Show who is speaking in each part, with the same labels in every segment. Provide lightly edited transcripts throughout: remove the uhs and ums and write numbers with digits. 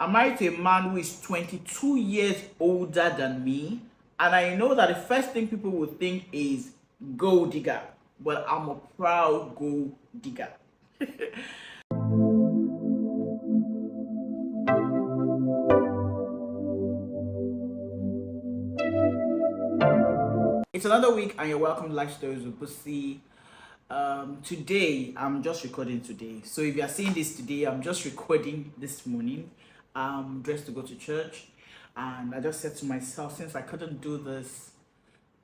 Speaker 1: I'm married to a man who is 22 years older than me, and I know that the first thing people will think is gold digger, but I'm a proud gold digger. It's another week, and you're welcome to Life Stories with Pussy. Today, I'm just recording today. So if you are seeing this today, I'm just recording this morning. I'm dressed to go to church, and I just said to myself, since I couldn't do this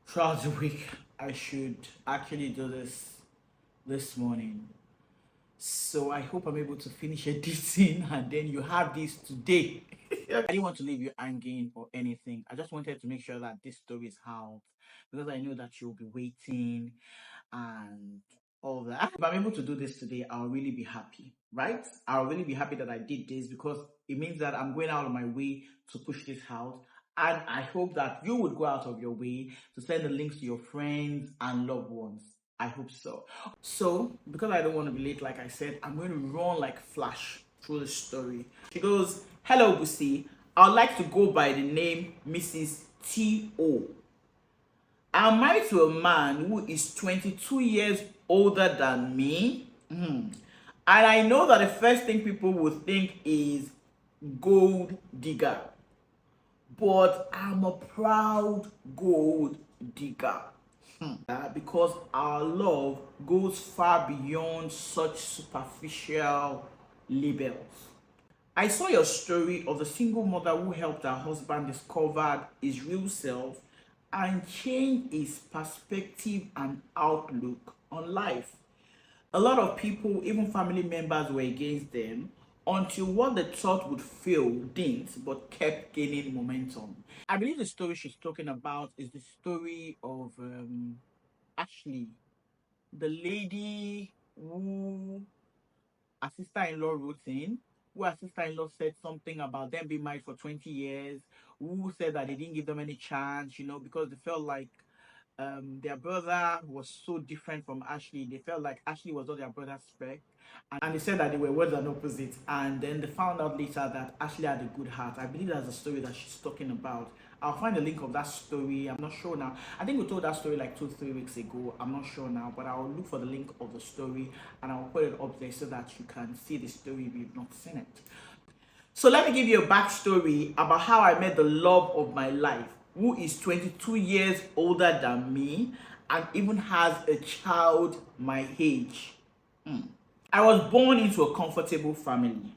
Speaker 1: throughout the week, I should actually do this morning. So I hope I'm able to finish editing, and then you have this today. I didn't want to leave you hanging or anything. I just wanted to make sure that this story is out because I know that you'll be waiting and all that. If I'm able to do this today, I'll really be happy, right? I'll really be happy that I did this because it means that I'm going out of my way to push this out. And I hope that you would go out of your way to send the links to your friends and loved ones. I hope so. So, because I don't want to be late, like I said, I'm going to run like flash through the story. She goes, "Hello, Busi. I'd like to go by the name Mrs. T.O. I'm married to a man who is 22 years older than me. And I know that the first thing people would think is gold digger. But I'm a proud gold digger. Because our love goes far beyond such superficial labels. I saw your story of the single mother who helped her husband discover his real self and change his perspective and outlook on life. A lot of people, even family members, were against them until what they thought would fail didn't, but kept gaining momentum. I believe the story she's talking about is the story of Ashley, the lady who her sister-in-law wrote in, who her sister-in-law said something about them being married for 20 years, who said that they didn't give them any chance, because they felt like their brother was so different from Ashley. They felt like Ashley was not their brother's spec. And they said that they were words and opposites. And then they found out later that Ashley had a good heart. I believe that's the story that she's talking about. I'll find the link of that story. I'm not sure now. I think we told that story like 2-3 weeks ago. I'm not sure now, but I'll look for the link of the story and I'll put it up there so that you can see the story if you've not seen it. So let me give you a backstory about how I met the love of my life, who is 22 years older than me and even has a child my age. I was born into a comfortable family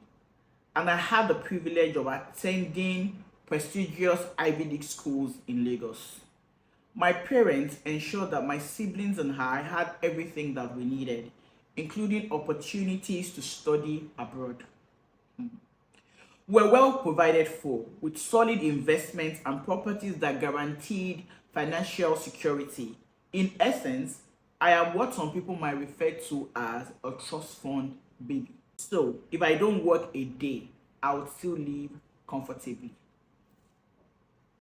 Speaker 1: and I had the privilege of attending prestigious Ivy League schools in Lagos. My parents ensured that my siblings and I had everything that we needed, including opportunities to study abroad. We're well provided for, with solid investments and properties that guaranteed financial security. In essence, I am what some people might refer to as a trust fund baby. So, if I don't work a day, I would still live comfortably.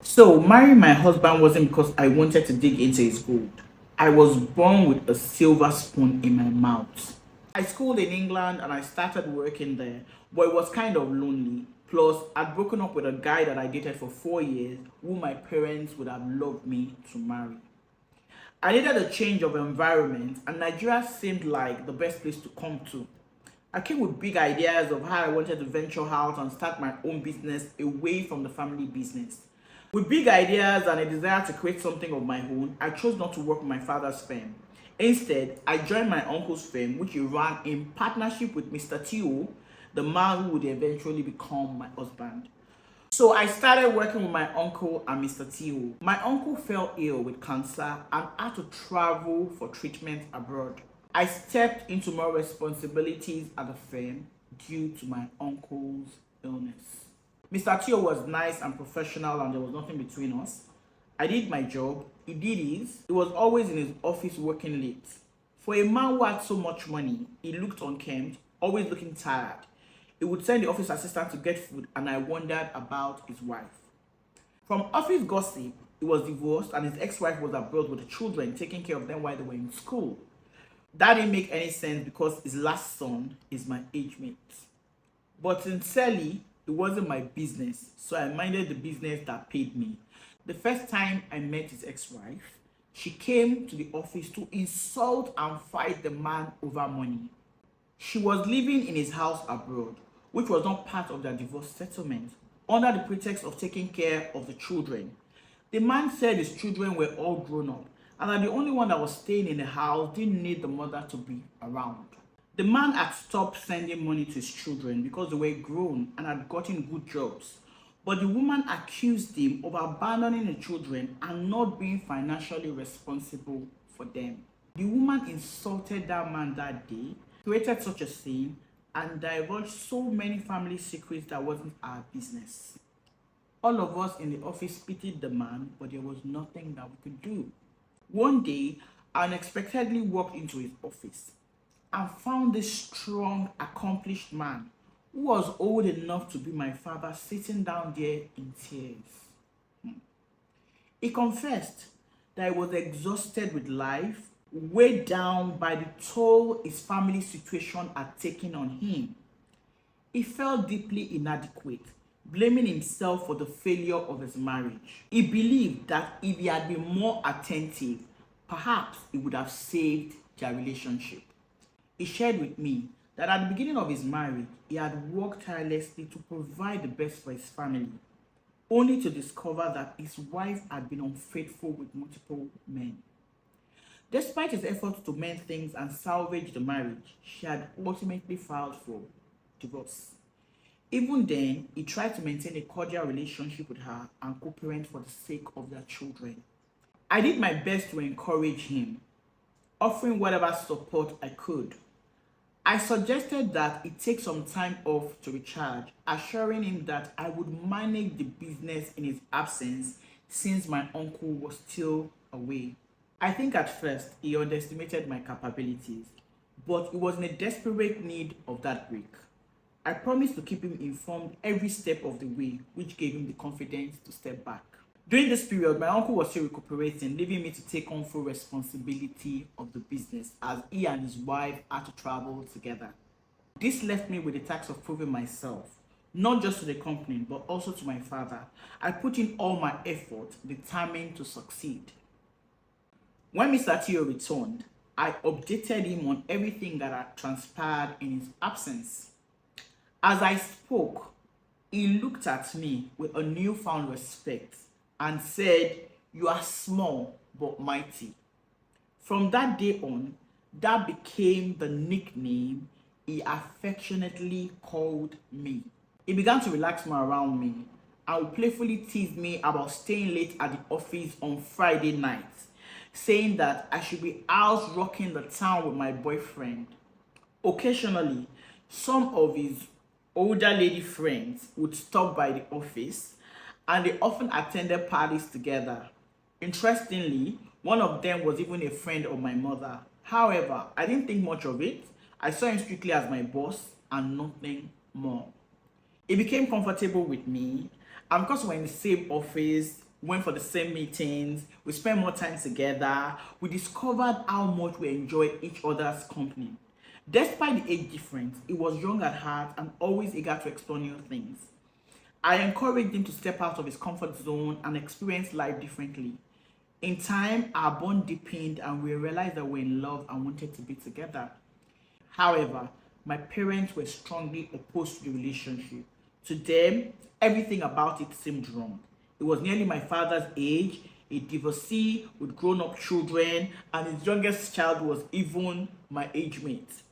Speaker 1: So, marrying my husband wasn't because I wanted to dig into his gold. I was born with a silver spoon in my mouth. I schooled in England and I started working there, but it was kind of lonely. Plus, I'd broken up with a guy that I dated for 4 years, who my parents would have loved me to marry. I needed a change of environment, and Nigeria seemed like the best place to come to. I came with big ideas of how I wanted to venture out and start my own business away from the family business. With big ideas and a desire to create something of my own, I chose not to work with my father's firm. Instead, I joined my uncle's firm, which he ran in partnership with Mr. Tio, the man who would eventually become my husband. So I started working with my uncle and Mr. Tio. My uncle fell ill with cancer and had to travel for treatment abroad. I stepped into more responsibilities at the firm due to my uncle's illness. Mr. Tio was nice and professional and there was nothing between us. I did my job, he did his. He was always in his office working late. For a man who had so much money, he looked unkempt, always looking tired. He would send the office assistant to get food and I wondered about his wife. From office gossip, he was divorced and his ex-wife was abroad with the children, taking care of them while they were in school. That didn't make any sense because his last son is my age mate. But sincerely, It wasn't my business, so I minded the business that paid me. The first time I met his ex-wife, she came to the office to insult and fight the man over money. She was living in his house abroad, which was not part of their divorce settlement, under the pretext of taking care of the children. The man said his children were all grown up and that the only one that was staying in the house didn't need the mother to be around. The man had stopped sending money to his children because they were grown and had gotten good jobs. But the woman accused him of abandoning the children and not being financially responsible for them. The woman insulted that man that day, created such a scene, and divulged so many family secrets that wasn't our business. All of us in the office pitied the man, but there was nothing that we could do. One day, I unexpectedly walked into his office and found this strong, accomplished man who was old enough to be my father sitting down there in tears. He confessed that he was exhausted with life, weighed down by the toll his family situation had taken on him. He felt deeply inadequate, blaming himself for the failure of his marriage. He believed that if he had been more attentive, perhaps he would have saved their relationship. He shared with me that at the beginning of his marriage, he had worked tirelessly to provide the best for his family, only to discover that his wife had been unfaithful with multiple men. Despite his efforts to mend things and salvage the marriage, she had ultimately filed for divorce. Even then, he tried to maintain a cordial relationship with her and co-parent for the sake of their children. I did my best to encourage him, offering whatever support I could. I suggested that he take some time off to recharge, assuring him that I would manage the business in his absence since my uncle was still away. I think at first he underestimated my capabilities, but he was in a desperate need of that break. I promised to keep him informed every step of the way, which gave him the confidence to step back. During this period, my uncle was still recuperating, leaving me to take on full responsibility of the business as he and his wife had to travel together. This left me with the task of proving myself, not just to the company, but also to my father. I put in all my effort, determined to succeed. When Mr. Tio returned, I updated him on everything that had transpired in his absence. As I spoke, he looked at me with a newfound respect and said, "You are small but mighty." From that day on, that became the nickname he affectionately called me. He began to relax more around me and would playfully tease me about staying late at the office on Friday nights, saying that I should be out rocking the town with my boyfriend. Occasionally, some of his older lady friends would stop by the office and they often attended parties together. Interestingly, one of them was even a friend of my mother. However, I didn't think much of it. I saw him strictly as my boss and nothing more. He became comfortable with me, and because we're in the same office, went for the same meetings, we spent more time together, we discovered how much we enjoyed each other's company. Despite the age difference, he was young at heart and always eager to explore new things. I encouraged him to step out of his comfort zone and experience life differently. In time, our bond deepened and we realized that we were in love and wanted to be together. However, my parents were strongly opposed to the relationship. To them, everything about it seemed wrong. He was nearly my father's age, a divorcee with grown-up children, and his youngest child was even my age mate.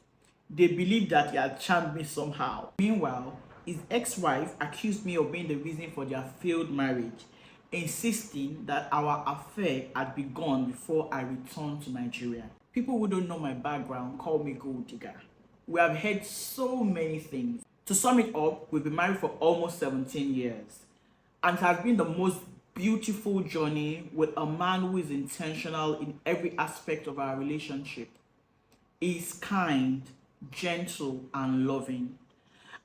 Speaker 1: They believed that he had charmed me somehow. Meanwhile, his ex-wife accused me of being the reason for their failed marriage, insisting that our affair had begun before I returned to Nigeria. People who don't know my background call me gold digger. We have heard so many things. To sum it up, we've been married for almost 17 years, and it has been the most beautiful journey with a man who is intentional in every aspect of our relationship. He is kind, gentle, and loving.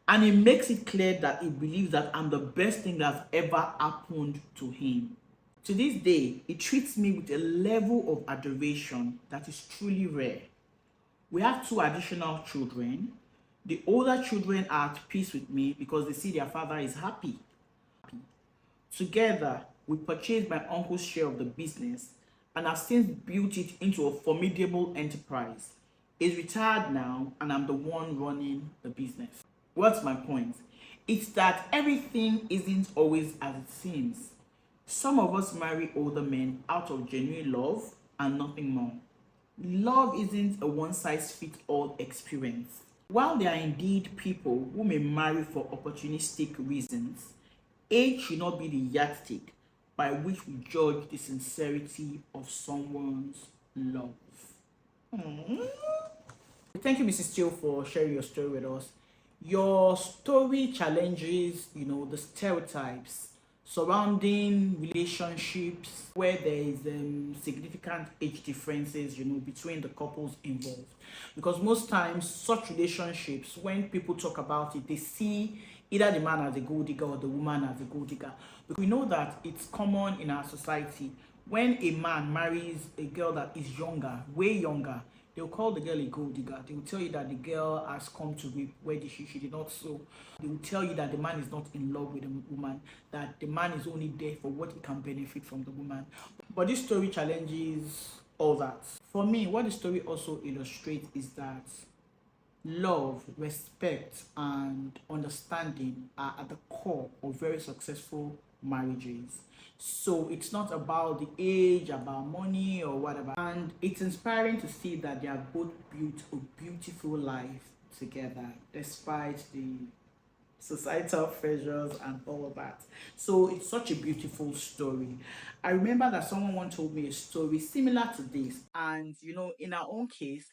Speaker 1: And he makes it clear that he believes that I'm the best thing that's ever happened to him. To this day, he treats me with a level of adoration that is truly rare. We have 2 additional children, The older children are at peace with me because they see their father is happy. Together, we purchased my uncle's share of the business and have since built it into a formidable enterprise. He's retired now, and I'm the one running the business. What's my point? It's that everything isn't always as it seems. Some of us marry older men out of genuine love and nothing more. Love isn't a one size fits all experience. While there are indeed people who may marry for opportunistic reasons, age should not be the yardstick by which we judge the sincerity of someone's love. Thank you, Mrs. Steele, for sharing your story with us. Your story challenges, the stereotypes surrounding relationships where there is significant age differences, between the couples involved. Because most times, such relationships, when people talk about it, they see either the man as a gold digger or the woman as a gold digger. But we know that it's common in our society when a man marries a girl that is younger, way younger, they'll call the girl a gold digger. They will tell you that the girl has come to reap where she did not sow. They will tell you that the man is not in love with the woman, that the man is only there for what he can benefit from the woman. But this story challenges all that. For me, what the story also illustrates is that love, respect, and understanding are at the core of very successful marriages. So it's not about the age, about money, or whatever. And it's inspiring to see that they have both built a beautiful life together despite the societal pressures and all of that. So it's such a beautiful story. I remember that someone once told me a story similar to this, and in our own case,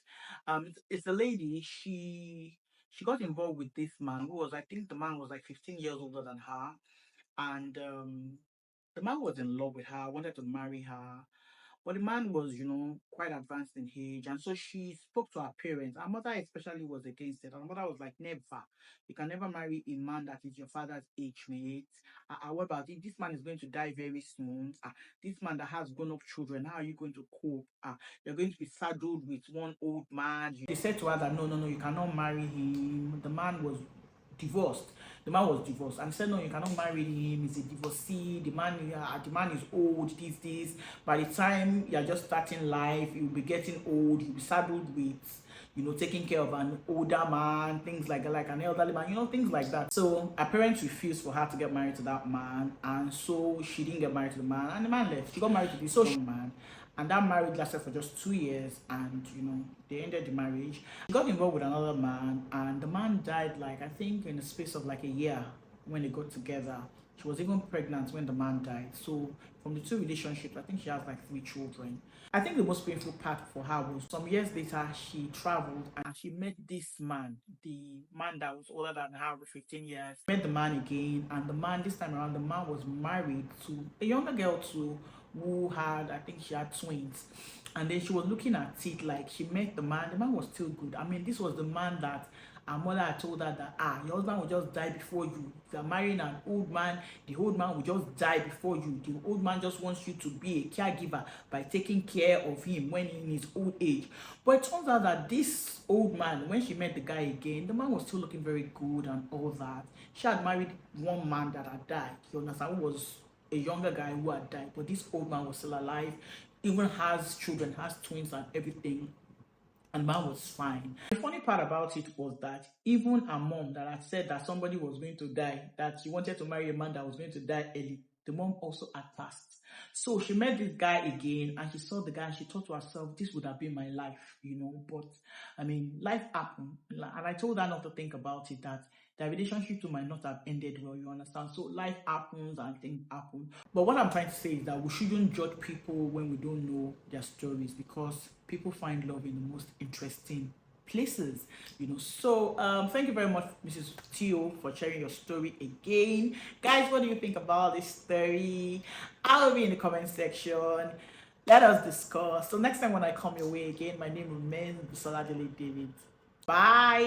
Speaker 1: it's a lady. She got involved with this man who was, I think, the man was like 15 years older than her, and the man was in love with her, wanted to marry her, but the man was, quite advanced in age. And so she spoke to her parents. Her mother especially was against it. Her mother was like, never. You can never marry a man that is your father's age mate. However, this man is going to die very soon. This man that has grown up children, how are you going to cope? You're going to be saddled with one old man. They said to her that, no, you cannot marry him. The man was divorced. The man was divorced and said, no, you cannot marry him. He's a divorcee. The man is old. This. By the time you're just starting life, you'll be getting old. You'll be saddled with, taking care of an older man, things like an elderly man, things like that. So her parents refused for her to get married to that man, and so she didn't get married to the man, and the man left. She got married to this young man, and that marriage lasted for just 2 years, and they ended the marriage. She got involved with another man, and the man died, like, I think, in the space of like a year when they got together. She was even pregnant when the man died. So from the two relationships, I think she has like 3 children. I think the most painful part for her was some years later she traveled and she met this man, the man that was older than her with 15 years. Met the man again, and the man this time around, the man was married to a younger girl too, who had, I think she had twins. And then she was looking at it, like, she met the man was still good. I mean, this was the man that her mother had told her that your husband will just die before you. If you're marrying an old man, the old man will just die before you. The old man just wants you to be a caregiver by taking care of him when in his old age. But it turns out that this old man, when she met the guy again, the man was still looking very good and all that. She had married one man that had died. You understand? Who was a younger guy who had died, but this old man was still alive, even has children, has twins and everything, and man was fine. The funny part about it was that even her mom that had said that somebody was going to die, that she wanted to marry a man that was going to die early, the mom also had passed. So she met this guy again, and she saw the guy and she thought to herself, this would have been my life, but I mean, life happened. And I told her not to think about it, that the relationship too might not have ended well, you understand? So life happens and things happen. But what I'm trying to say is that we shouldn't judge people when we don't know their stories, because people find love in the most interesting places. So thank you very much, Mrs. Teo, for sharing your story again. Guys, what do you think about this story? I'll be in the comment section. Let us discuss. So next time when I come your way again, my name remains Busola David. Bye.